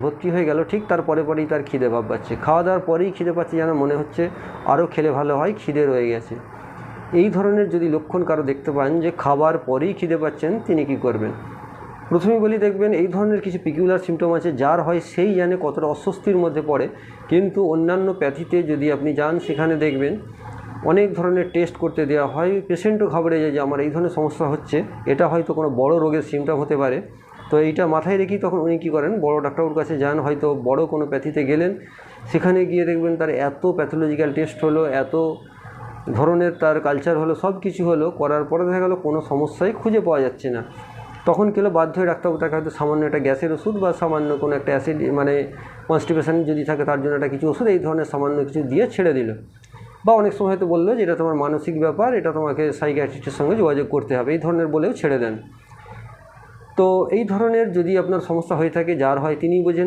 ভর্তি হয়ে গেল, ঠিক তার পরেই তার খিদে ভাব পাচ্ছে, খাওয়া দাওয়ার পরেই খিদে পাচ্ছে, যেন মনে হচ্ছে আরও খেলে ভালো হয়, খিদে রয়ে গেছে। এই ধরনের যদি লক্ষণ কারো দেখতে পান যে খাবার পরেই খিদে পাচ্ছেন, তিনি কি করবেন? প্রথমেই বলি, দেখবেন এই ধরনের কিছু পিকিউলার সিমটম আছে, যার হয় সেই জানে কতটা অস্বস্তির মধ্যে পড়ে। কিন্তু অন্যান্য প্যাথিতে যদি আপনি যান, সেখানে দেখবেন অনেক ধরনের টেস্ট করতে দেওয়া হয়, পেশেন্টও ঘাবড়ে যায় যে আমার এই ধরনের সমস্যা হচ্ছে, এটা হয়তো কোনো বড় রোগের সিমটম হতে পারে। তো এইটা মাথায় রেখেই তখন উনি কী করেন, বড় ডাক্তারবাবুর কাছে যান, হয়তো বড় কোনো প্যাথিতে গেলেন, সেখানে গিয়ে দেখবেন তার এত প্যাথোলজিক্যাল টেস্ট হলো, এত ধরনের তার কালচার হলো, সব কিছু হলো, করার পরে দেখা গেলো কোনো সমস্যাই খুঁজে পাওয়া যাচ্ছে না। তখন কেউ বাধ্য হয়ে ডাক্তারবাবু তাকে হয়তো সামান্য একটা গ্যাসের ওষুধ বা সামান্য কোনো একটা অ্যাসিড মানে কনস্টিপেশন যদি থাকে তার জন্য একটা কিছু ওষুধ এই ধরনের সামান্য কিছু দিয়ে ছেড়ে দিল। বা অনেক সময় হয়তো বললো যে এটা তোমার মানসিক ব্যাপার, এটা তোমাকে সাইকিয়াট্রিস্টের সঙ্গে যোগাযোগ করতে হবে, এই ধরনের বলেও ছেড়ে দেন। তো এই ধরনের যদি আপনার সমস্যা হয়ে থাকে, যার হয় তিনিই বোঝেন